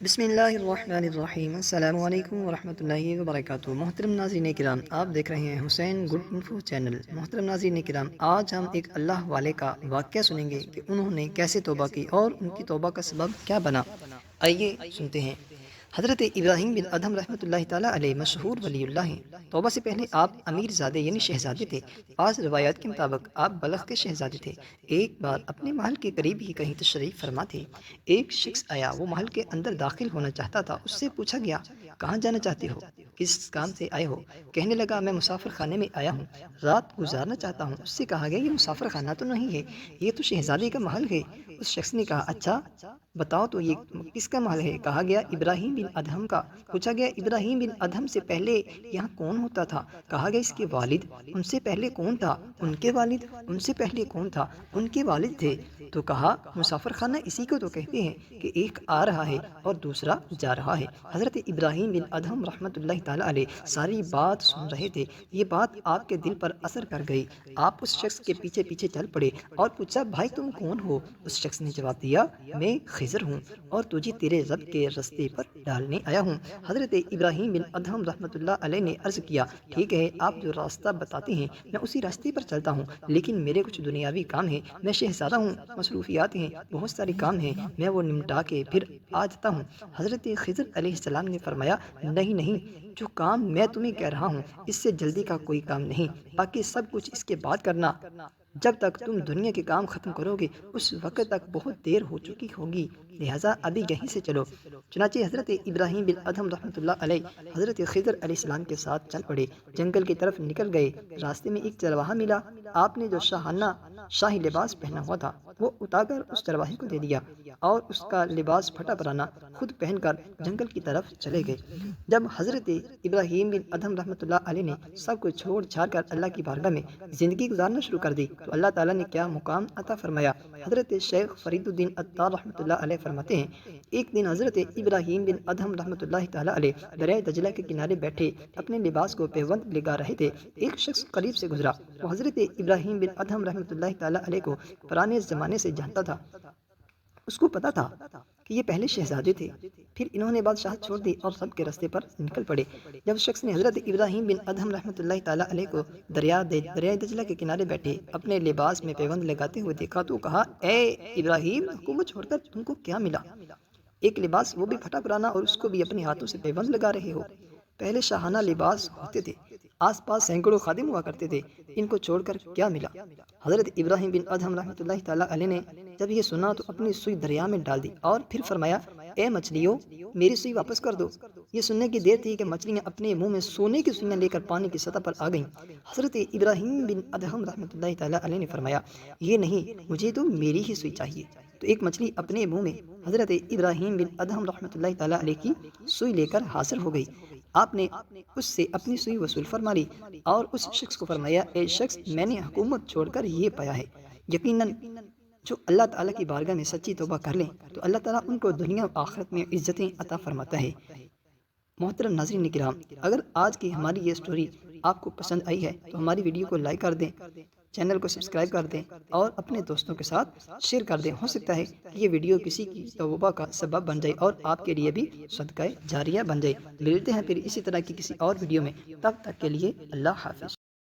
بسم اللہ الرحمن الرحیم، السلام علیکم ورحمۃ اللہ وبرکاتہ۔ محترم ناظرین کرام، آپ دیکھ رہے ہیں حسین گڈ انفو چینل۔ محترم ناظرین کرام، آج ہم ایک اللہ والے کا واقعہ سنیں گے کہ انہوں نے کیسے توبہ کی اور ان کی توبہ کا سبب کیا بنا۔ آئیے سنتے ہیں۔ حضرت ابراہیم بن ادہم رحمۃ اللہ تعالیٰ علیہ مشہور ولی اللہ ہیں۔ توبہ سے پہلے آپ امیر زادے یعنی شہزادے تھے۔ بعض روایات کے مطابق آپ بلخ کے شہزادے تھے۔ ایک بار اپنے محل کے قریب ہی کہیں تشریف فرما تھے۔ ایک شخص آیا، وہ محل کے اندر داخل ہونا چاہتا تھا۔ اس سے پوچھا گیا، کہاں جانا چاہتے ہو، کس کام سے آئے ہو؟ کہنے لگا، میں مسافر خانے میں آیا ہوں، رات گزارنا چاہتا ہوں۔ اس سے کہا گیا، یہ مسافر خانہ تو نہیں ہے، یہ تو شہزادے کا محل ہے۔ اس شخص نے کہا، اچھا بتاؤ تو یہ کس کا محل ہے؟ کہا گیا، ابراہیم بن ادہم کا۔ پوچھا گیا، ابراہیم بن ادہم سے پہلے یہاں کون ہوتا تھا؟ کہا گیا، اس کے والد۔ ان سے پہلے کون تھا؟ ان کے والد۔ ان سے پہلے کون تھا؟ ان کے والد تھے۔ تو کہا، مسافر خانہ اسی کو تو کہتے ہیں کہ ایک آ رہا ہے اور دوسرا جا رہا ہے۔ حضرت ابراہیم بن ادہم رحمۃ اللہ تعالیٰ علیہ ساری بات سن رہے تھے۔ یہ بات آپ کے دل پر اثر کر گئی۔ آپ اس شخص کے پیچھے پیچھے چل پڑے اور پوچھا، بھائی تم کون ہو؟ اس شخص نے جواب دیا، میں خضر ہوں اور تجھے تیرے رب کے راستے پر ڈالنے آیا ہوں۔ حضرت ابراہیم بن ادہم رحمۃ اللہ علیہ نے عرض کیا، ٹھیک ہے، آپ جو راستہ بتاتے ہیں میں اسی راستے پر چلتا ہوں، لیکن میرے کچھ دنیاوی کام ہیں، میں شہزادہ ہوں، مصروفیات ہیں، بہت سارے کام ہیں، میں وہ نمٹا کے پھر آ جاتا ہوں۔ حضرت خضر علیہ السلام نے فرمایا، نہیں نہیں، جو کام میں تمہیں کہہ رہا ہوں اس سے جلدی کا کوئی کام نہیں، باقی سب کچھ اس کے بعد کرنا۔ جب تک تم دنیا کے کام ختم کرو گے اس وقت تک بہت دیر ہو چکی ہوگی، لہٰذا ابھی یہیں سے چلو۔ چنانچہ حضرت ابراہیم بن ادہم رحمۃ اللہ علیہ حضرت خضر علیہ السلام کے ساتھ چل پڑے، جنگل کی طرف نکل گئے۔ راستے میں ایک چرواہا ملا، آپ نے جو شاہی لباس پہنا ہوا تھا وہ اتار کر اس چرواہے کو دے دیا اور اس کا لباس پھٹا پرانا خود پہن کر جنگل کی طرف چلے گئے۔ جب حضرت ابراہیم بن ادہم رحمۃ اللہ علیہ نے سب کو چھوڑ چھاڑ کر اللہ کی بارگاہ میں زندگی گزارنا شروع کر دی تو اللہ تعالیٰ نے کیا مقام عطا فرمایا۔ حضرت شیخ فرید الدین عطار رحمۃ اللہ علیہ فرماتے ہیں، ایک دن حضرت ابراہیم بن ادہم رحمۃ اللہ تعالیٰ علیہ دریائے دجلہ کے کنارے بیٹھے اپنے لباس کو پیوند لگا رہے تھے۔ ایک شخص قریب سے گزرا، وہ حضرت ابراہیم بن ادہم رحمۃ اللہ تعالیٰ علیہ کو پرانے زمانے سے جانتا تھا۔ اس کو پتا تھا کہ یہ پہلے شہزادے تھے، پھر انہوں نے بادشاہت چھوڑ دی اور سب کے راستے پر نکل پڑے۔ جب شخص نے حضرت ابراہیم بن ادہم رحمۃ اللہ تعالیٰ علیہ کو دریائے دجلہ کے کنارے بیٹھے اپنے لباس میں پیوند لگاتے ہوئے دیکھا تو کہا، اے ابراہیم، حکومت چھوڑ کر تم کو کیا ملا؟ ایک لباس، وہ بھی پھٹا پرانا، اور اس کو بھی اپنے ہاتھوں سے پیوند لگا رہے ہو؟ پہلے شاہانہ لباس ہوتے تھے، آس پاس سینکڑوں خادم ہوا کرتے تھے، ان کو چھوڑ کر کیا ملا؟ حضرت ابراہیم بن ادہم رحمۃ اللہ تعالیٰ علیہ نے جب یہ سنا تو اپنی سوئی دریا میں ڈال دی اور پھر فرمایا، اے مچھلیوں، میری سوئی واپس کر دو۔ یہ سننے کی دیر تھی کہ مچھلیاں اپنے منہ میں سونے کی سوئیاں لے کر پانی کی سطح پر آ گئیں۔ حضرت ابراہیم بن ادہم رحمۃ اللہ تعالیٰ علیہ نے فرمایا، یہ نہیں، مجھے تو میری ہی سوئی چاہیے۔ تو ایک مچھلی اپنے منہ میں حضرت ابراہیم بن ادہم رحمۃ اللہ تعالیٰ علیہ کی سوئی لے کر حاضر ہو گئی۔ آپ نے اس سے اپنی سوئی وصول فرما لی اور اس شخص کو فرمایا، اے شخص، میں نے حکومت چھوڑ کر یہ پایا ہے، یقیناً جو اللہ تعالیٰ کی بارگاہ میں سچی توبہ کر لیں تو اللہ تعالیٰ ان کو دنیا و آخرت میں عزتیں عطا فرماتا ہے۔ محترم ناظرین کرام، اگر آج کی ہماری یہ سٹوری آپ کو پسند آئی ہے تو ہماری ویڈیو کو لائک کر دیں، چینل کو سبسکرائب کر دیں اور اپنے دوستوں کے ساتھ شیئر کر دیں۔ ہو سکتا ہے کہ یہ ویڈیو کسی کی توبہ کا سبب بن جائے اور آپ کے لیے بھی صدقہ جاریہ بن جائے۔ ملتے ہیں پھر اسی طرح کی کسی اور ویڈیو میں، تب تک کے لیے اللہ حافظ۔